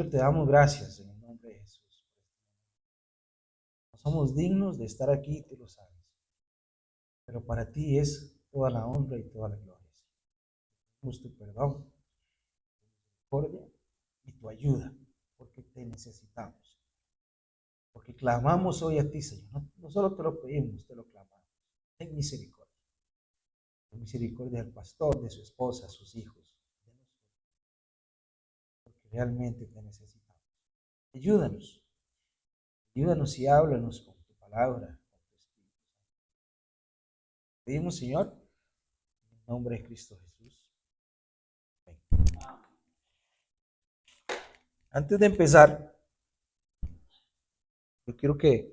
Señor, te damos gracias en el nombre de Jesús. No somos dignos de estar aquí, tú lo sabes. Pero para ti es toda la honra y toda la gloria. Pedimos tu perdón, tu misericordia y tu ayuda, porque te necesitamos. Porque clamamos hoy a ti, Señor. No solo te lo pedimos, te lo clamamos. Ten misericordia. Ten misericordia del pastor, de su esposa, sus hijos, de nosotros. Porque realmente te necesitamos. Ayúdanos. Ayúdanos y háblanos con tu palabra, con tu espíritu. Pedimos, Señor, en el nombre de Cristo Jesús. Amén. Antes de empezar, yo quiero que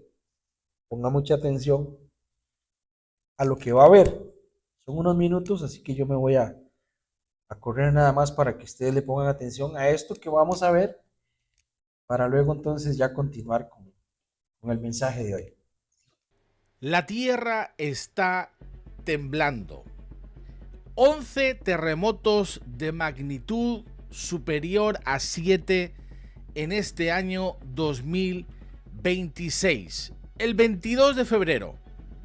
ponga mucha atención a lo que va a haber. Son unos minutos, así que yo me voy a correr nada más para que ustedes le pongan atención a esto que vamos a ver, para luego entonces ya continuar con el mensaje de hoy. La tierra está temblando. 11 terremotos de magnitud superior a 7 en este año 2026. El 22 de febrero,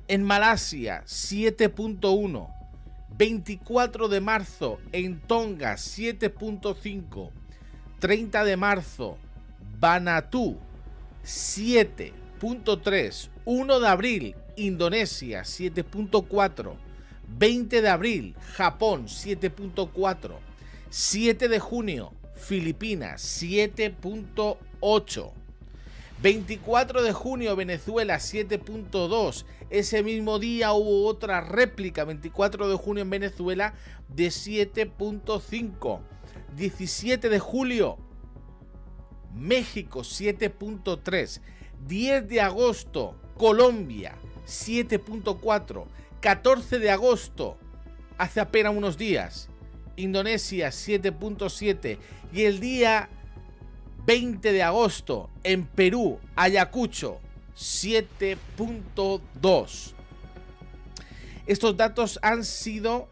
en Malasia, 7.1. 24 de marzo, en Tonga, 7.5. 30 de marzo, Vanuatu, 7.3. 1 de abril, Indonesia, 7.4. 20 de abril, Japón, 7.4. 7 de junio, Filipinas, 7.8. 24 de junio, Venezuela, 7.2. Ese mismo día hubo otra réplica, 24 de junio en Venezuela, de 7.5. 17 de julio, México, 7.3. 10 de agosto, Colombia, 7.4. 14 de agosto, hace apenas unos días, Indonesia, 7.7. Y el día 20 de agosto, en Perú, Ayacucho, 7.2. Estos datos han sido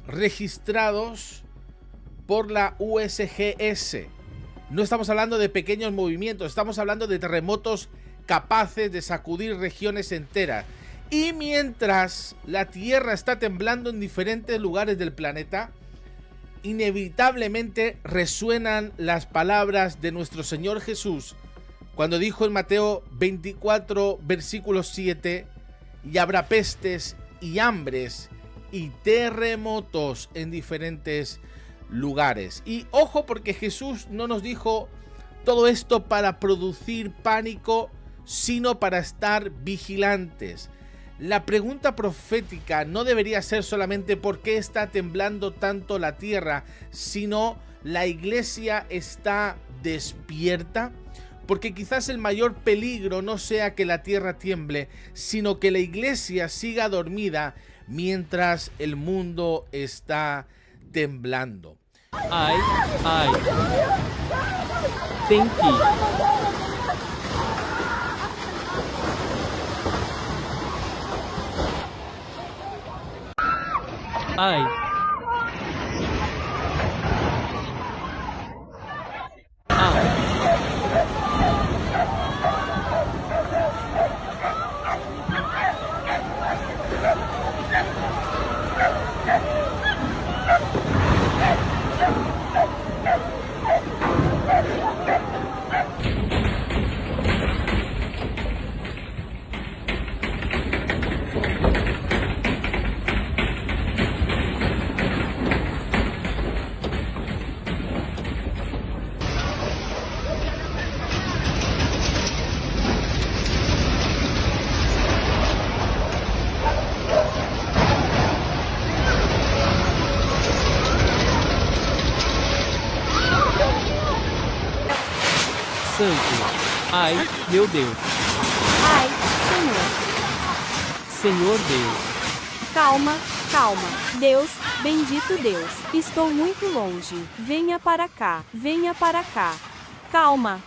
registrados por la USGS. No estamos hablando de pequeños movimientos, estamos hablando de terremotos capaces de sacudir regiones enteras. Y mientras la Tierra está temblando en diferentes lugares del planeta, inevitablemente resuenan las palabras de nuestro Señor Jesús cuando dijo en Mateo 24, versículo 7: y habrá pestes y hambres y terremotos en diferentes lugares. Y ojo, porque Jesús no nos dijo todo esto para producir pánico, sino para estar vigilantes. La pregunta profética no debería ser solamente por qué está temblando tanto la tierra, sino la iglesia está despierta, porque quizás el mayor peligro no sea que la tierra tiemble, sino que la iglesia siga dormida mientras el mundo está temblando. Ai, ai. Tem que. Ai. Santo. Ai, meu Deus. Ai, Senhor. Senhor Deus. Calma, calma. Deus, bendito Deus. Estou muito longe. Venha para cá. Venha para cá. Calma.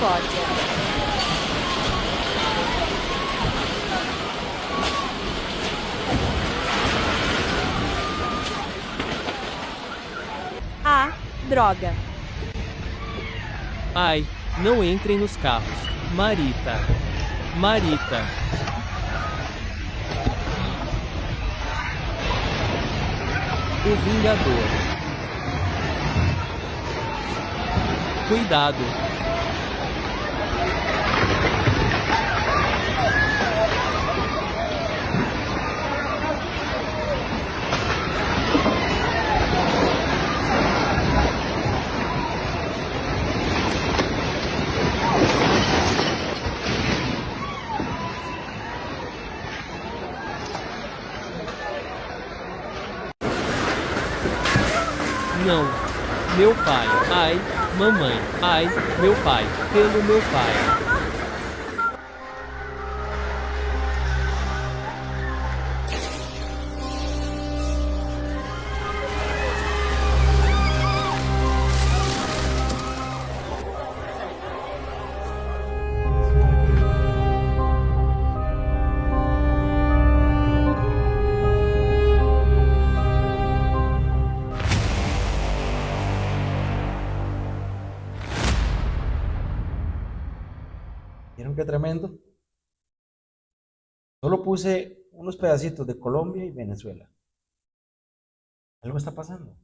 misericórdia. Ah, droga. Ai, não entrem nos carros. Marita. Marita. O Vingador. Cuidado. Não. Meu pai. Ai, mamãe. Ai, meu pai. Pelo meu pai. ¿Vieron qué tremendo? Solo puse unos pedacitos de Colombia y Venezuela. Algo está pasando.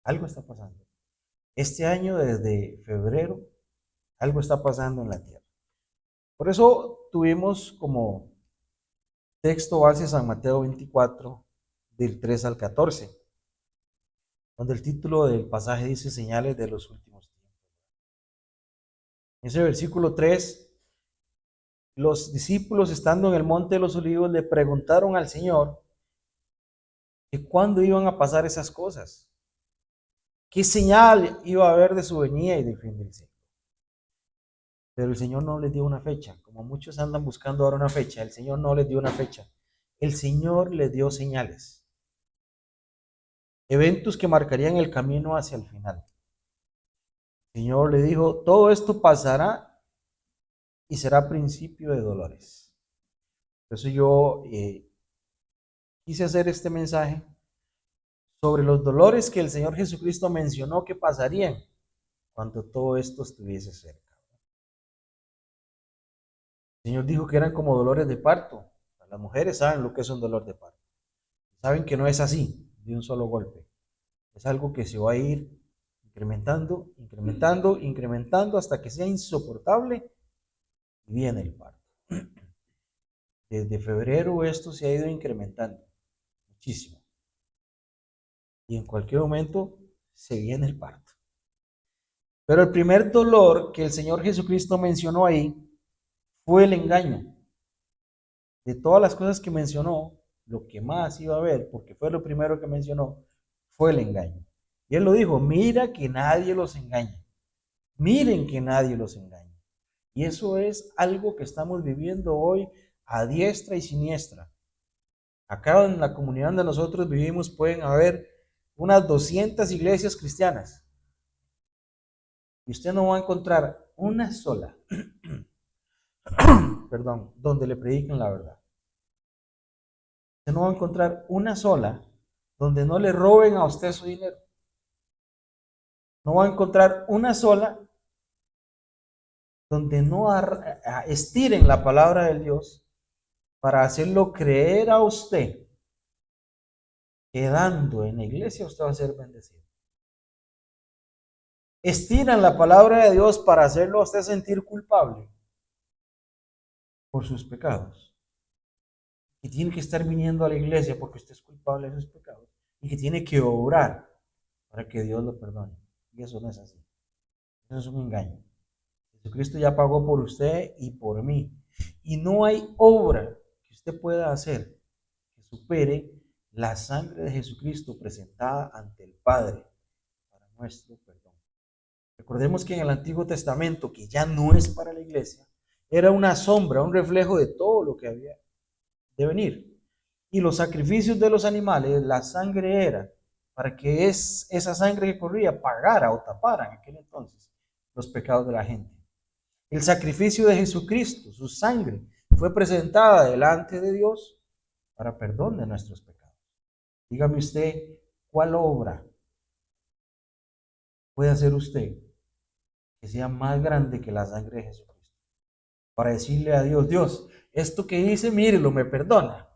Algo está pasando. Este año, desde febrero, algo está pasando en la tierra. Por eso tuvimos como texto base San Mateo 24, del 3 al 14, donde el título del pasaje dice señales de los últimos tiempos. En ese versículo 3, los discípulos, estando en el monte de los olivos, le preguntaron al Señor que cuándo iban a pasar esas cosas, qué señal iba a haber de su venida y del fin del siglo. Pero el Señor no les dio una fecha, como muchos andan buscando ahora una fecha. El Señor no les dio una fecha. El Señor les dio señales, eventos que marcarían el camino hacia el final. El Señor le dijo, todo esto pasará y será principio de dolores. Por eso yo quise hacer este mensaje sobre los dolores que el Señor Jesucristo mencionó que pasarían cuando todo esto estuviese cerca. El Señor dijo que eran como dolores de parto. Las mujeres saben lo que es un dolor de parto. Saben que no es así, de un solo golpe. Es algo que se va a ir incrementando, incrementando, incrementando hasta que sea insoportable y viene el parto. Desde febrero esto se ha ido incrementando muchísimo. Y en cualquier momento se viene el parto. Pero el primer dolor que el Señor Jesucristo mencionó ahí fue el engaño. De todas las cosas que mencionó, lo que más iba a haber, porque fue lo primero que mencionó, fue el engaño. Y él lo dijo, mira que nadie los engañe. Miren que nadie los engañe. Y eso es algo que estamos viviendo hoy a diestra y siniestra. Acá en la comunidad donde nosotros vivimos pueden haber unas 200 iglesias cristianas. Y usted no va a encontrar una sola, perdón, donde le prediquen la verdad. Usted no va a encontrar una sola donde no le roben a usted su dinero. No va a encontrar una sola donde no estiren la palabra de Dios para hacerlo creer a usted, quedando en la iglesia usted va a ser bendecido. Estiran la palabra de Dios para hacerlo a usted sentir culpable por sus pecados. Y tiene que estar viniendo a la iglesia porque usted es culpable de sus pecados. Y que tiene que obrar para que Dios lo perdone. Y eso no es así. Eso es un engaño. Jesucristo ya pagó por usted y por mí. Y no hay obra que usted pueda hacer que supere la sangre de Jesucristo presentada ante el Padre para nuestro perdón. Recordemos que en el Antiguo Testamento, que ya no es para la iglesia, era una sombra, un reflejo de todo lo que había de venir. Y los sacrificios de los animales, la sangre era para que esa sangre que corría pagara o tapara en aquel entonces los pecados de la gente. El sacrificio de Jesucristo, su sangre, fue presentada delante de Dios para perdón de nuestros pecados. Dígame usted, ¿cuál obra puede hacer usted que sea más grande que la sangre de Jesucristo? Para decirle a Dios, Dios, esto que hice, mírelo, me perdona.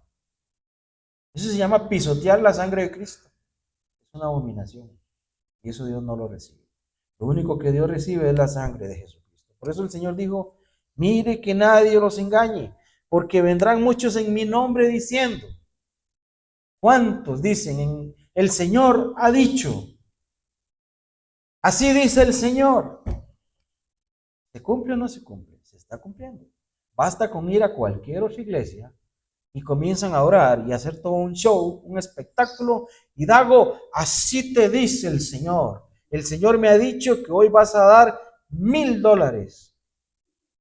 Eso se llama pisotear la sangre de Cristo. Es una abominación. Y eso Dios no lo recibe. Lo único que Dios recibe es la sangre de Jesucristo. Por eso el Señor dijo, mire que nadie los engañe, porque vendrán muchos en mi nombre diciendo. ¿Cuántos dicen? El Señor ha dicho. Así dice el Señor. ¿Se cumple o no se cumple? Se está cumpliendo. Basta con ir a cualquier otra iglesia y comienzan a orar y a hacer todo un show, un espectáculo. Y Dago, así te dice el Señor. El Señor me ha dicho que hoy vas a dar $1000.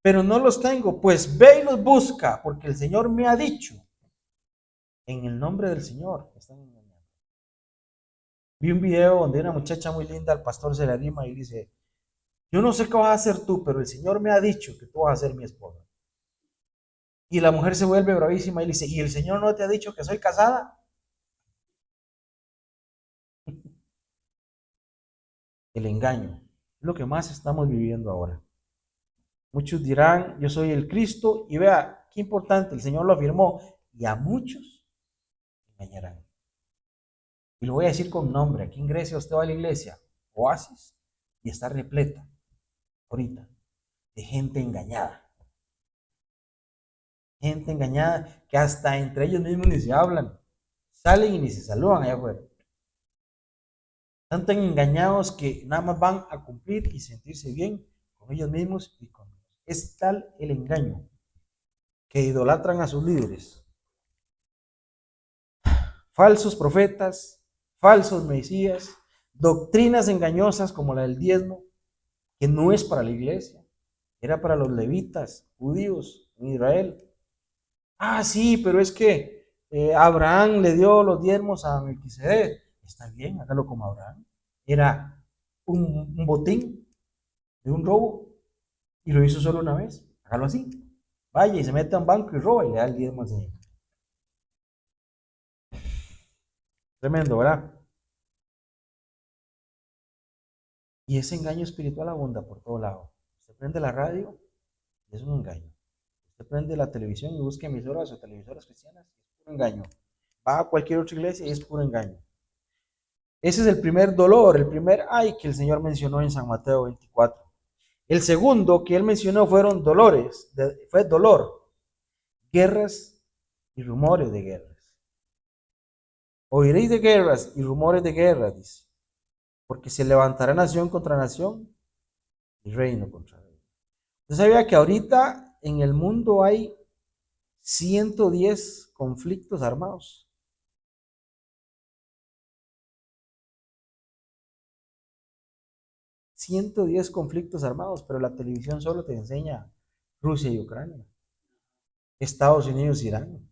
Pero no los tengo. Pues ve y los busca, porque el Señor me ha dicho. En el nombre del Señor. Están engañando. Vi un video donde una muchacha muy linda, al pastor se le anima y dice, yo no sé qué vas a hacer tú, pero el Señor me ha dicho que tú vas a ser mi esposa. Y la mujer se vuelve bravísima y le dice, ¿y el Señor no te ha dicho que soy casada? El engaño es lo que más estamos viviendo ahora. Muchos dirán, yo soy el Cristo, y vea, qué importante, el Señor lo afirmó, y a muchos engañarán. Y lo voy a decir con nombre, aquí en Grecia usted va a la iglesia, Oasis, y está repleta, ahorita, de gente engañada. Gente engañada que hasta entre ellos mismos ni se hablan, salen y ni se saludan allá afuera. Están tan engañados que nada más van a cumplir y sentirse bien con ellos mismos y con Dios. Es tal el engaño que idolatran a sus líderes. Falsos profetas, falsos mesías, doctrinas engañosas como la del diezmo, que no es para la iglesia, era para los levitas, judíos en Israel. Ah, sí, pero es que Abraham le dio los diezmos a Melquisedec. Está bien, hágalo como Abraham. Era un botín de un robo y lo hizo solo una vez. Hágalo así. Vaya y se mete a un banco y roba y le da el diezmo al Señor. Tremendo, ¿verdad? Y ese engaño espiritual abunda por todo lado. Usted prende la radio y es un engaño. Usted prende la televisión y busca emisoras o televisoras cristianas y es puro engaño. Va a cualquier otra iglesia y es puro engaño. Ese es el primer dolor, el primer ay que el Señor mencionó en San Mateo 24. El segundo que él mencionó fueron dolores, fue dolor, guerras y rumores de guerras. Oiréis de guerras y rumores de guerras, dice, porque se levantará nación contra nación y reino contra reino. ¿Usted sabía que ahorita en el mundo hay 110 conflictos armados? 110 conflictos armados, pero la televisión solo te enseña Rusia y Ucrania, Estados Unidos, Irán,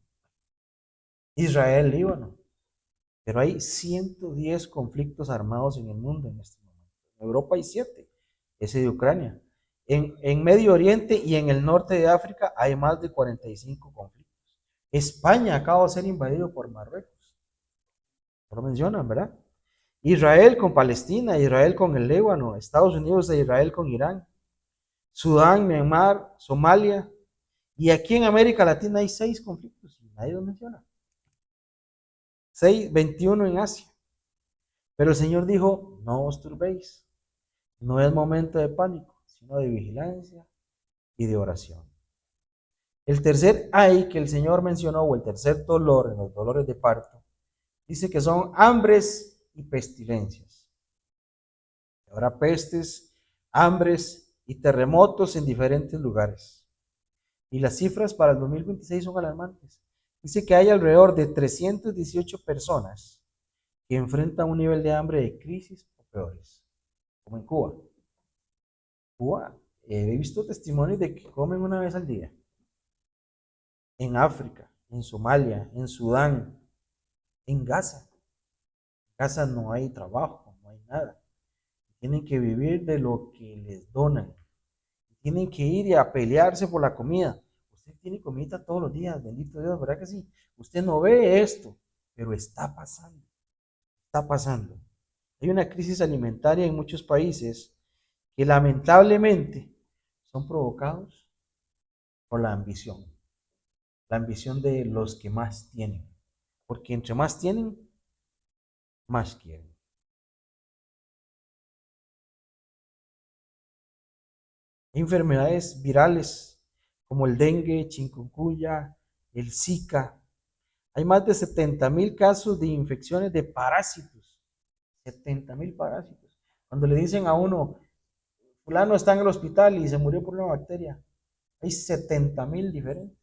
Israel, Líbano. Pero hay 110 conflictos armados en el mundo en este momento. En Europa hay 7, ese de Ucrania. En Medio Oriente y en el norte de África hay más de 45 conflictos. España acaba de ser invadido por Marruecos. No lo mencionan, ¿verdad? Israel con Palestina, Israel con el Líbano, Estados Unidos e Israel con Irán, Sudán, Myanmar, Somalia, y aquí en América Latina hay 6 conflictos, y nadie los menciona. 21 en Asia. Pero el Señor dijo, no os turbéis, no es momento de pánico, sino de vigilancia y de oración. El tercer ay que el Señor mencionó, o el tercer dolor en los dolores de parto, dice que son hambres y pestilencias. Habrá pestes, hambres y terremotos en diferentes lugares. Y las cifras para el 2026 son alarmantes. Dice que hay alrededor de 318 personas que enfrentan un nivel de hambre de crisis o peores, como en Cuba. Cuba, he visto testimonios de que comen una vez al día. En África, en Somalia, en Sudán, en Gaza. En Gaza no hay trabajo, no hay nada. Tienen que vivir de lo que les donan. Tienen que ir y a pelearse por la comida. Usted tiene comida todos los días, bendito Dios, ¿verdad que sí? Usted no ve esto, pero está pasando. Está pasando. Hay una crisis alimentaria en muchos países que lamentablemente son provocados por la ambición de los que más tienen, porque entre más tienen, más quieren. Hay enfermedades virales como el dengue, chikungunya, el Zika. Hay más de 70,000 casos de infecciones de parásitos. 70,000 parásitos. Cuando le dicen a uno, fulano está en el hospital y se murió por una bacteria, hay 70,000 diferentes.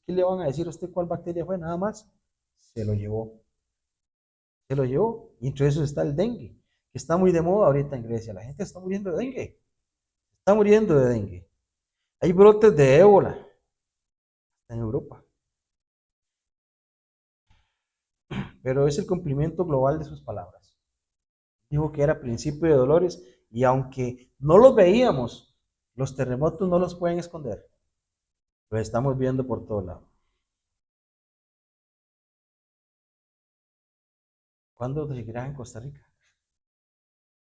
¿Qué le van a decir a usted cuál bacteria fue? Nada más se lo llevó. Se lo llevó. Y entre eso está el dengue, que está muy de moda ahorita en Grecia. La gente está muriendo de dengue. Está muriendo de dengue. Hay brotes de ébola en Europa. Pero es el cumplimiento global de sus palabras. Dijo que era principio de dolores y aunque no los veíamos, los terremotos no los pueden esconder. Los estamos viendo por todos lados. ¿Cuándo seguirá en Costa Rica?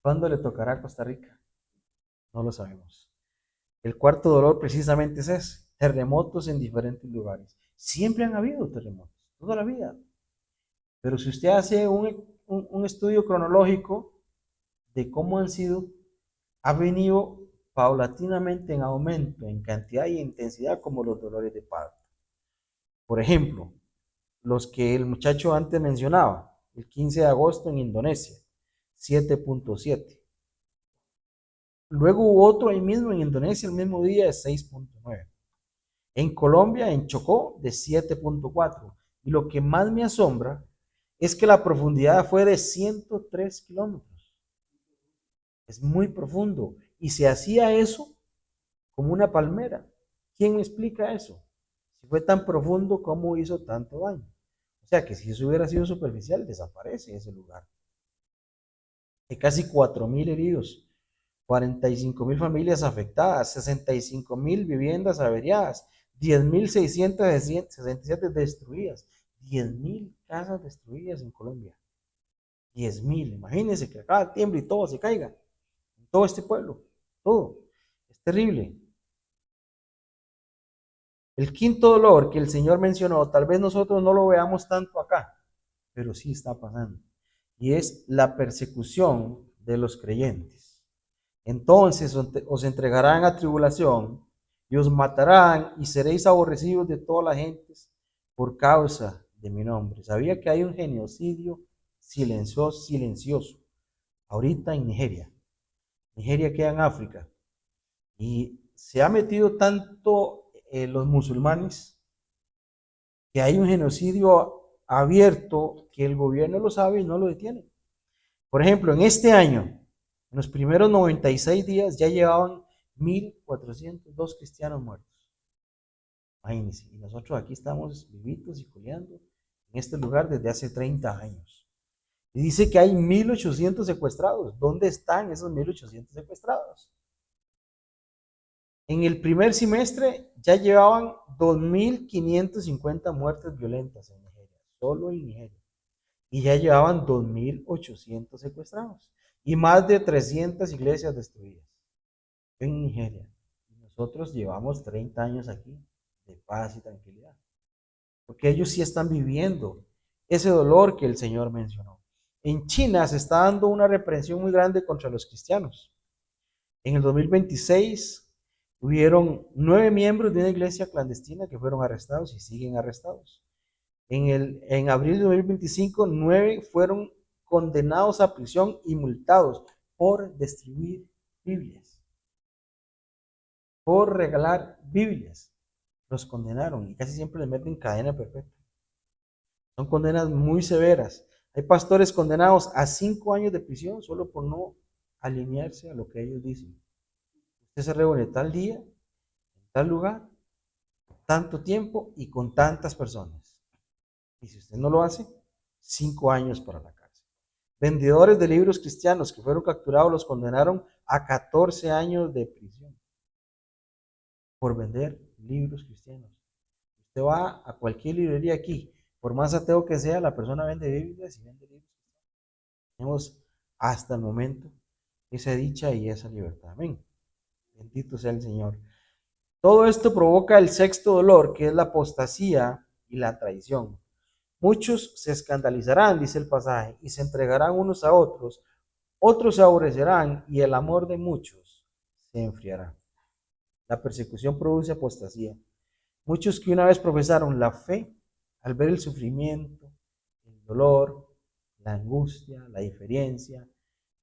¿Cuándo le tocará a Costa Rica? No lo sabemos. El cuarto dolor precisamente es ese, terremotos en diferentes lugares. Siempre han habido terremotos, toda la vida. Pero si usted hace un estudio cronológico de cómo han sido, ha venido paulatinamente en aumento en cantidad y intensidad como los dolores de parto. Por ejemplo, los que el muchacho antes mencionaba, el 15 de agosto en Indonesia, 7.7. Luego hubo otro ahí mismo en Indonesia el mismo día de 6.9. En Colombia, en Chocó, de 7.4. Y lo que más me asombra es que la profundidad fue de 103 kilómetros. Es muy profundo. Y se hacía eso como una palmera. ¿Quién me explica eso? Si fue tan profundo, ¿cómo hizo tanto daño? O sea que si eso hubiera sido superficial, desaparece ese lugar. Hay casi 4,000 heridos, 45,000 familias afectadas, 65,000 viviendas averiadas, 10,667 destruidas, 10,000 casas destruidas en Colombia. 10,000, imagínense que acá tiemble y todo se caiga. En todo este pueblo, todo. Es terrible. El quinto dolor que el Señor mencionó, tal vez nosotros no lo veamos tanto acá, pero sí está pasando. Y es la persecución de los creyentes. Entonces os entregarán a tribulación y os matarán y seréis aborrecidos de todas las gentes por causa de mi nombre. ¿Sabía que hay un genocidio silencioso ahorita en Nigeria? Nigeria queda en África. Y se ha metido tanto los musulmanes que hay un genocidio abierto que el gobierno lo sabe y no lo detiene. Por ejemplo, en este año, en los primeros 96 días ya llevaban 1,402 cristianos muertos. Imagínense, y nosotros aquí estamos vivitos y coleando en este lugar desde hace 30 años. Y dice que hay 1,800 secuestrados. ¿Dónde están esos 1,800 secuestrados? En el primer semestre ya llevaban 2,550 muertes violentas en Nigeria, solo en Nigeria. Y ya llevaban 2,800 secuestrados y más de 300 iglesias destruidas en Nigeria. Y nosotros llevamos 30 años aquí de paz y tranquilidad. Porque ellos sí están viviendo ese dolor que el Señor mencionó. En China se está dando una represión muy grande contra los cristianos. En el 2026 hubieron 9 miembros de una iglesia clandestina que fueron arrestados y siguen arrestados. En abril de 2025, 9 fueron condenados a prisión y multados por distribuir Biblias, por regalar Biblias. Los condenaron y casi siempre les meten cadena perpetua. Son condenas muy severas. Hay pastores condenados a 5 años de prisión solo por no alinearse a lo que ellos dicen. Usted se reúne tal día, en tal lugar, tanto tiempo y con tantas personas. Y si usted no lo hace, 5 años para la cárcel. Vendedores de libros cristianos que fueron capturados los condenaron a 14 años de prisión. por vender libros cristianos. Usted va a cualquier librería aquí, por más ateo que sea, la persona vende Biblias y vende libros. Tenemos hasta el momento esa dicha y esa libertad. Amén. Bendito sea el Señor. Todo esto provoca el sexto dolor, que es la apostasía y la traición. Muchos se escandalizarán, dice el pasaje, y se entregarán unos a otros. Otros se aborrecerán y el amor de muchos se enfriará. La persecución produce apostasía. Muchos que una vez profesaron la fe, al ver el sufrimiento, el dolor, la angustia, la diferencia,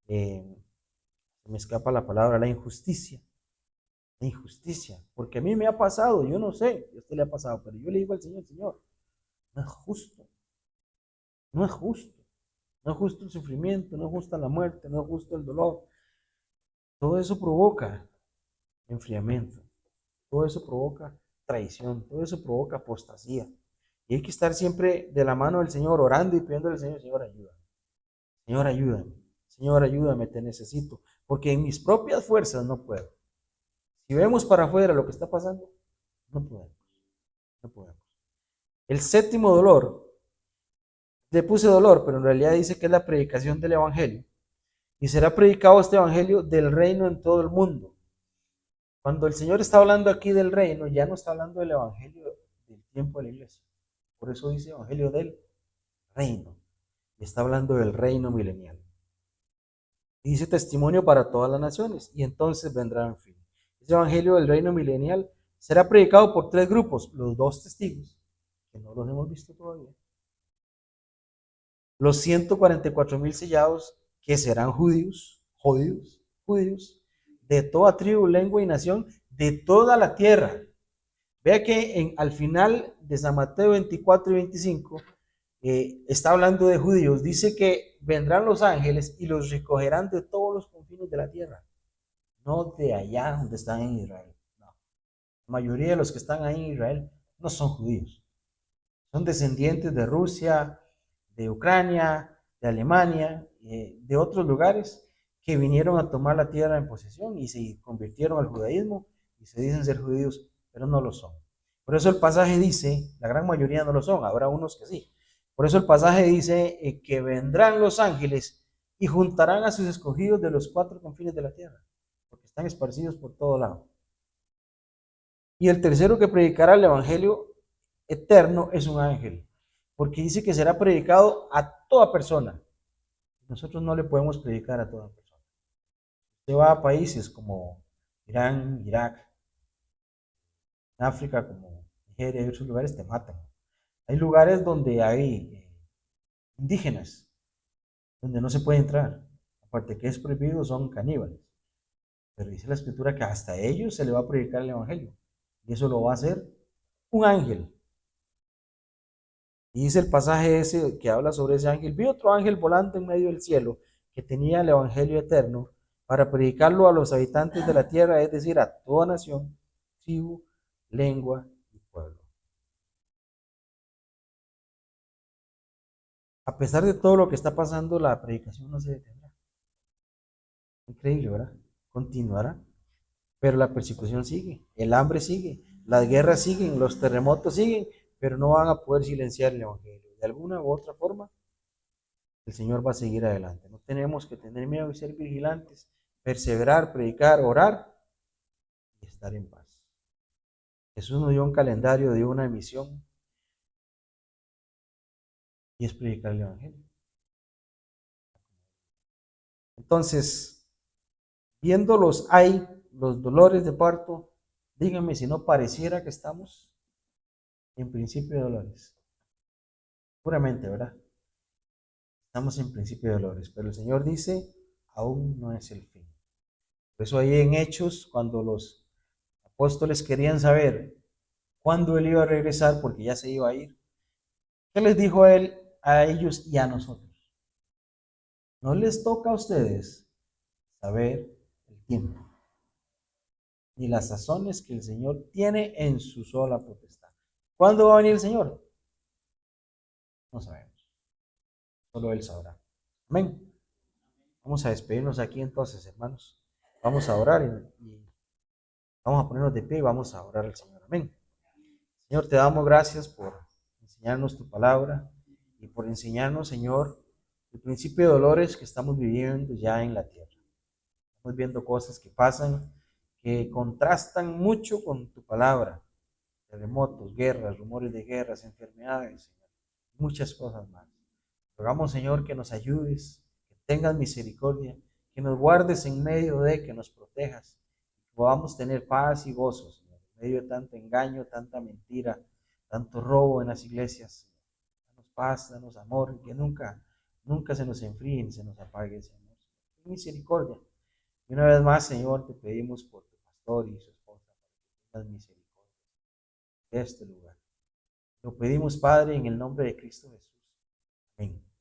se me escapa la palabra, la injusticia, porque a mí me ha pasado, yo no sé, a usted le ha pasado, pero yo le digo al Señor, Señor, no es justo, no es justo, no es justo el sufrimiento, no es justa la muerte, no es justo el dolor. Todo eso provoca enfriamiento, todo eso provoca traición, todo eso provoca apostasía. Y hay que estar siempre de la mano del Señor, orando y pidiéndole al Señor, Señor, ayúdame. Señor, ayúdame. Señor, ayúdame, te necesito. Porque en mis propias fuerzas no puedo. Si vemos para afuera lo que está pasando, no podemos. No podemos. El séptimo dolor, le puse dolor, pero en realidad dice que es la predicación del Evangelio. Y será predicado este Evangelio del reino en todo el mundo. Cuando el Señor está hablando aquí del reino, ya no está hablando del Evangelio del tiempo de la iglesia. Por eso dice Evangelio del reino. Y está hablando del reino milenial. Y dice testimonio para todas las naciones. Y entonces vendrá en fin. Ese Evangelio del reino milenial será predicado por tres grupos. Los dos testigos, que no los hemos visto todavía. Los 144,000 sellados, que serán judíos, de toda tribu, lengua y nación, de toda la tierra. Vea que al final de San Mateo 24 y 25, está hablando de judíos, dice que vendrán los ángeles y los recogerán de todos los confines de la tierra, no de allá donde están en Israel. No. La mayoría de los que están ahí en Israel no son judíos, son descendientes de Rusia, de Ucrania, de Alemania, de otros lugares que vinieron a tomar la tierra en posesión y se convirtieron al judaísmo y se dicen ser judíos, pero no lo son. Por eso el pasaje dice, la gran mayoría no lo son, habrá unos que sí. Por eso el pasaje dice que vendrán los ángeles y juntarán a sus escogidos de los cuatro confines de la tierra, porque están esparcidos por todo lado. Y el tercero que predicará el evangelio eterno es un ángel, porque dice que será predicado a toda persona. Nosotros no le podemos predicar a toda persona. Usted va a países como Irán, Irak, en África como Nigeria y otros lugares, te matan. Hay lugares donde hay indígenas, donde no se puede entrar. Aparte que es prohibido, son caníbales. Pero dice la escritura que hasta ellos se le va a predicar el evangelio. Y eso lo va a hacer un ángel. Y dice el pasaje ese que habla sobre ese ángel. Vi otro ángel volando en medio del cielo que tenía el evangelio eterno para predicarlo a los habitantes de la tierra, es decir, a toda nación, tribu, lengua y pueblo. A pesar de todo lo que está pasando, la predicación no se detendrá. Increíble, ¿verdad? Continuará. Pero la persecución sigue, el hambre sigue, las guerras siguen, los terremotos siguen, pero no van a poder silenciar el evangelio. De alguna u otra forma, el Señor va a seguir adelante. No tenemos que tener miedo y ser vigilantes, perseverar, predicar, orar y estar en paz. Jesús nos dio un calendario, dio una misión y es predicar el evangelio. Entonces, viéndolos hay los dolores de parto, díganme si no pareciera que estamos en principio de dolores. Puramente, ¿verdad? Estamos en principio de dolores, pero el Señor dice, aún no es el fin. Por eso ahí en Hechos, cuando los apóstoles querían saber cuándo Él iba a regresar, porque ya se iba a ir, ¿qué les dijo Él a ellos y a nosotros? No les toca a ustedes saber el tiempo, ni las sazones que el Señor tiene en su sola potestad. ¿Cuándo va a venir el Señor? No sabemos. Solo Él sabrá. Amén. Vamos a despedirnos aquí entonces, hermanos. Vamos a orar y Vamos a ponernos de pie y vamos a orar al Señor. Amén. Señor, te damos gracias por enseñarnos tu palabra y por enseñarnos, Señor, el principio de dolores que estamos viviendo ya en la tierra. Estamos viendo cosas que pasan que contrastan mucho con tu palabra. Terremotos, guerras, rumores de guerras, enfermedades, Señor, muchas cosas más. Rogamos, Señor, que nos ayudes, que tengas misericordia, que nos guardes en medio de, que nos protejas, que podamos tener paz y gozo, Señor, en medio de tanto engaño, tanta mentira, tanto robo en las iglesias. Danos paz, danos amor, que nunca se nos enfríe ni se nos apague, Señor. Ten misericordia. Y una vez más, Señor, te pedimos por tu pastor y su esposa, para que tengas misericordia de este lugar. Lo pedimos, Padre, en el nombre de Cristo Jesús. Amén.